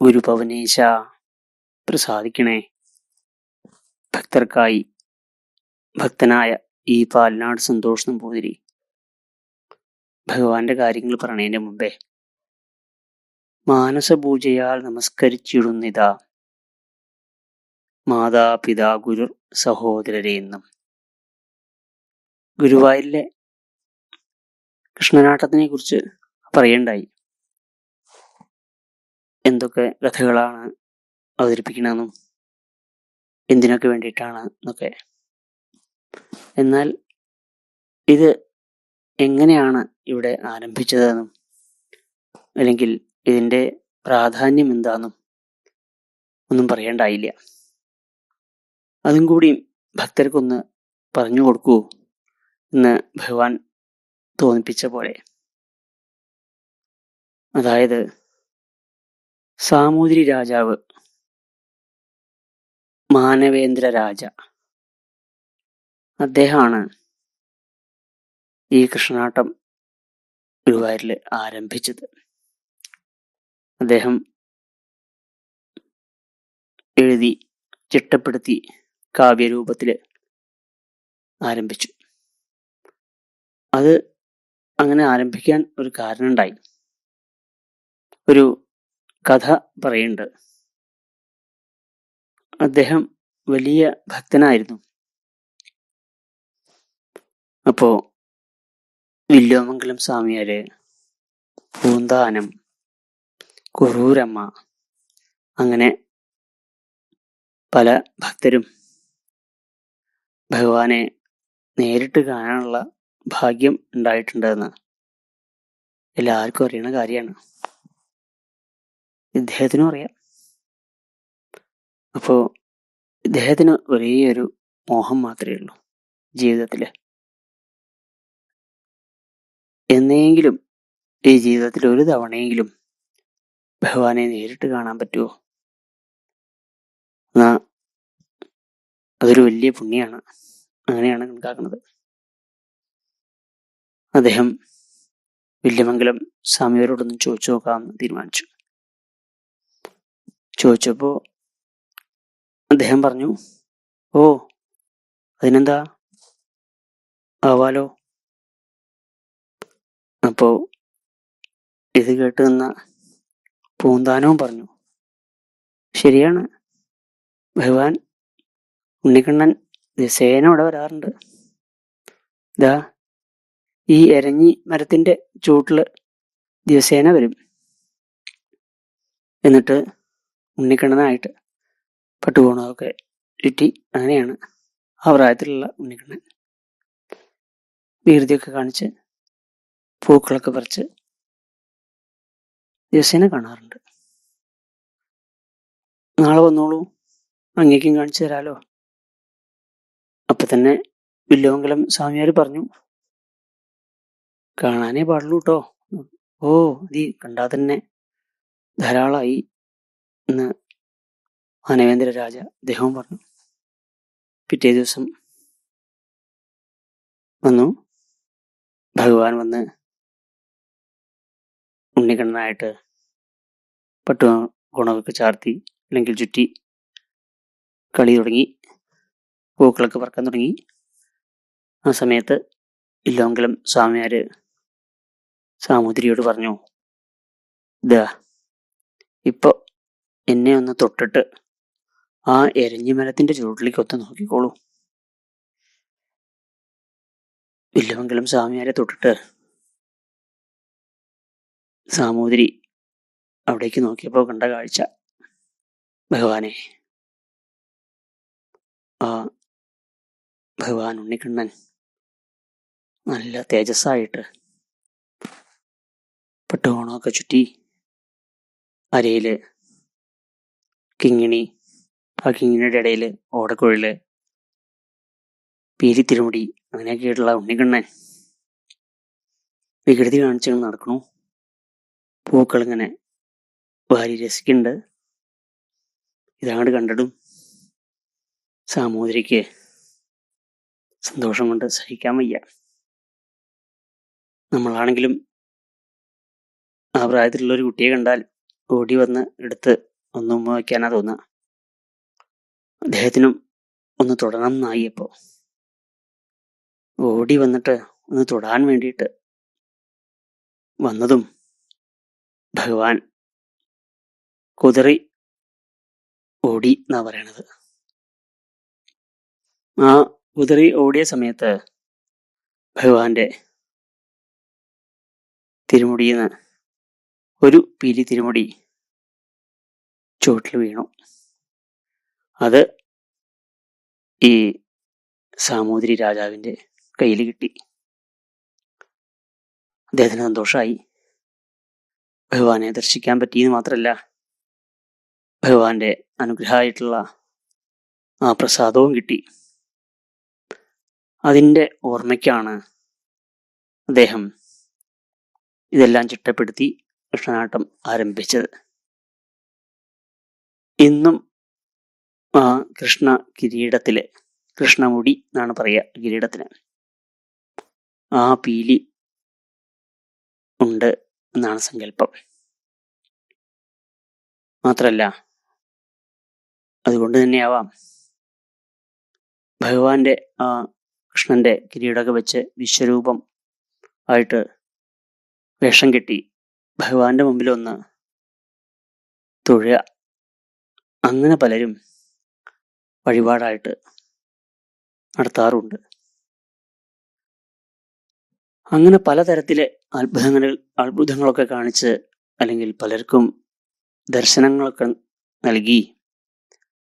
ഗുരുപവനേശ പ്രസാദിക്കണേ. ഭക്തർക്കായി ഭക്തനായ ഈ പാലനാട് സന്തോഷ് നമ്പൂതിരി ഭഗവാന്റെ കാര്യങ്ങൾ പറഞ്ഞതിന്റെ മുമ്പേ മാനസപൂജയാൽ നമസ്കരിച്ചിടുന്നിതാ മാതാപിതാ ഗുരു സഹോദരരെ എന്നും ഗുരുവായൂരിലെ കൃഷ്ണനാട്ടത്തിനെ കുറിച്ച് പറയണ്ടായി. എന്തൊക്കെ കഥകളാണ് അവതരിപ്പിക്കണമെന്നും എന്തിനൊക്കെ വേണ്ടിയിട്ടാണ് എന്നൊക്കെ. എന്നാൽ ഇത് എങ്ങനെയാണ് ഇവിടെ ആരംഭിച്ചതെന്നും അല്ലെങ്കിൽ ഇതിൻ്റെ പ്രാധാന്യം എന്താണെന്നും ഒന്നും പറയേണ്ടായില്ല. അതും കൂടി ഭക്തർക്കൊന്ന് പറഞ്ഞു കൊടുക്കൂ എന്ന് ഭഗവാൻ തോന്നിപ്പിച്ച പോലെ. അതായത് സാമൂതിരി രാജാവ് മാനവേന്ദ്ര രാജ, അദ്ദേഹമാണ് ഈ കൃഷ്ണനാട്ടം ഗുരുവായൂരിൽ ആരംഭിച്ചത്. അദ്ദേഹം എഴുതി ചിട്ടപ്പെടുത്തി കാവ്യരൂപത്തിൽ ആരംഭിച്ചു. അത് അങ്ങനെ ആരംഭിക്കാൻ ഒരു കാരണമുണ്ടായി. ഒരു കഥ പറയുന്നുണ്ട്. അദ്ദേഹം വലിയ ഭക്തനായിരുന്നു. അപ്പോ വില്വമംഗലം സ്വാമിയാര്, പൂന്താനം, കുറൂരമ്മ, അങ്ങനെ പല ഭക്തരും ഭഗവാനെ നേരിട്ട് കാണാനുള്ള ഭാഗ്യം ഉണ്ടായിട്ടുണ്ടെന്ന് എല്ലാവർക്കും അറിയുന്ന കാര്യമാണ്. ഇദ്ദേഹത്തിനും അറിയാം. അപ്പോ ഇദ്ദേഹത്തിന് ഒരേ ഒരു മോഹം മാത്രമേ ഉള്ളൂ ജീവിതത്തിൽ. എന്നെങ്കിലും ഈ ജീവിതത്തിൽ ഒരു തവണയെങ്കിലും ഭഗവാനെ നേരിട്ട് കാണാൻ പറ്റുമോ? എന്നാ അതൊരു വലിയ പുണ്യാണ്. അങ്ങനെയാണ് കണക്കാക്കുന്നത്. അദ്ദേഹം വില്വമംഗലം സ്വാമിയോടൊന്ന് ചോദിച്ചു നോക്കാമെന്ന് തീരുമാനിച്ചു. ചോദിച്ചപ്പോൾ അദ്ദേഹം പറഞ്ഞു, ഓ അതിനെന്താ, ആവാലോ. അപ്പോ ഇത് കേട്ട് നിന്ന പൂന്താനവും പറഞ്ഞു, ശരിയാണ്, ഭഗവാൻ ഉണ്ണിക്കണ്ണൻ ദിവസേന ഇവിടെ വരാറുണ്ട്. ഇതാ ഈ എരഞ്ഞി മരത്തിന്റെ ചൂട്ടില് ദിവസേന വരും. എന്നിട്ട് ഉണ്ണിക്കണ്ണനായിട്ട് പട്ടുകോണമൊക്കെ ചുറ്റി, അങ്ങനെയാണ് ആ പ്രായത്തിലുള്ള ഉണ്ണിക്കണ്ണൻ. വീർതിയൊക്കെ കാണിച്ച് പൂക്കളൊക്കെ പറിച്ച് ദിവസേന കാണാറുണ്ട്. നാളെ വന്നോളൂ, അങ്ങേക്കും കാണിച്ചു തരാലോ. അപ്പൊ തന്നെ വില്വമംഗലം സ്വാമിയാർ പറഞ്ഞു, കാണാനേ പാടുള്ളൂ കേട്ടോ. ഓ നീ കണ്ടാ തന്നെ ധാരാളമായി എന്ന് മാനവേന്ദ്ര രാജ അദ്ദേഹവും പറഞ്ഞു. പിറ്റേ ദിവസം വന്നു. ഭഗവാൻ വന്ന് ഉണ്ണിക്കണ്ണനായിട്ട് പട്ടു ഗുണമൊക്കെ ചാർത്തി അല്ലെങ്കിൽ ചുറ്റി കളി തുടങ്ങി. പൂക്കളൊക്കെ പറക്കാൻ തുടങ്ങി. ആ സമയത്ത് വില്വമംഗലം സ്വാമിയാര് സാമൂതിരിയോട് പറഞ്ഞു, ഇതാ ഇപ്പൊ എന്നെ ഒന്ന് തൊട്ടിട്ട് ആ എരഞ്ഞിമരത്തിന്റെ ചുവട്ടിലേക്ക് ഒത്ത് നോക്കിക്കോളൂ. വില്വമംഗലം സ്വാമിയാരെ തൊട്ടിട്ട് സാമൂതിരി അവിടേക്ക് നോക്കിയപ്പോൾ കണ്ട കാഴ്ച, ഭഗവാനെ, ആ ഭഗവാൻ ഉണ്ണിക്കണ്ണൻ നല്ല തേജസ്സായിട്ട് പട്ടുകോണമൊക്കെ ചുറ്റി, അരയില് കിങ്ങിണി, ആ കിങ്ങിണിയുടെ ഇടയിൽ ഓടക്കുഴല്, പീലിത്തിരുമുടി, അങ്ങനെയൊക്കെയായിട്ടുള്ള ഉണ്ണിക്കണ്ണൻ വികൃതി കാണിച്ചു നടക്കണു. പൂക്കൾ ഇങ്ങനെ വാരി രസിക്കുന്നുണ്ട്. ഇതങ്ങോട്ട് കണ്ടിടും സാമൂതിരിക്ക് സന്തോഷം കൊണ്ട് സഹിക്കാൻ വയ്യ. നമ്മളാണെങ്കിലും ആ പ്രായത്തിലുള്ള ഒരു കുട്ടിയെ കണ്ടാൽ ഓടി വന്ന് എടുത്ത് ഒന്ന് ഉമ്മ വയ്ക്കാനാ തോന്നുക. അദ്ദേഹത്തിനും ഒന്ന് തൊടണം എന്നായി. അപ്പോൾ ഓടി വന്നിട്ട് ഒന്ന് തൊടാൻ വേണ്ടിയിട്ട് വന്നതും ഭഗവാൻ കുതറി ഓടി എന്നാ പറയണത്. ആ കുതറി ഓടിയ സമയത്ത് ഭഗവാന്റെ തിരുമുടിയിൽ നിന്ന് ഒരു പീലി തിരുമുടി ചുവട്ടിൽ വീണു. അത് ഈ സാമൂതിരി രാജാവിൻ്റെ കയ്യിൽ കിട്ടി. അദ്ദേഹത്തിന് സന്തോഷമായി. ഭഗവാനെ ദർശിക്കാൻ പറ്റിയെന്ന് മാത്രമല്ല, ഭഗവാന്റെ അനുഗ്രഹമായിട്ടുള്ള ആ പ്രസാദവും കിട്ടി. അതിൻ്റെ ഓർമ്മയ്ക്കാണ് അദ്ദേഹം ഇതെല്ലാം ചിട്ടപ്പെടുത്തി കൃഷ്ണനാട്ടം ആരംഭിച്ചത്. ഇന്നും ആ കൃഷ്ണ കിരീടത്തില്, കൃഷ്ണമുടി എന്നാണ് പറയുക കിരീടത്തിന്, ആ പീലി ഉണ്ട് എന്നാണ് സങ്കല്പം. മാത്രല്ല, അതുകൊണ്ട് തന്നെയാവാം ഭഗവാന്റെ ആ കൃഷ്ണന്റെ കിരീടമൊക്കെ വെച്ച് വിശ്വരൂപം ആയിട്ട് വേഷം കെട്ടി ഭഗവാന്റെ മുമ്പിൽ ഒന്ന് തൊഴുക, അങ്ങനെ പലരും വഴിപാടായിട്ട് നടത്താറുണ്ട്. അങ്ങനെ പലതരത്തിലെ അത്ഭുതങ്ങളൊക്കെ കാണിച്ച്, അല്ലെങ്കിൽ പലർക്കും ദർശനങ്ങളൊക്കെ നൽകി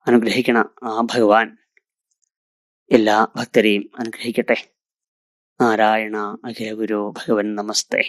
അനുഗ്രഹിക്കണ ആ ഭഗവാൻ എല്ലാ ഭക്തരെയും അനുഗ്രഹിക്കട്ടെ. നാരായണ അഖില ഗുരു ഭഗവൻ നമസ്തേ.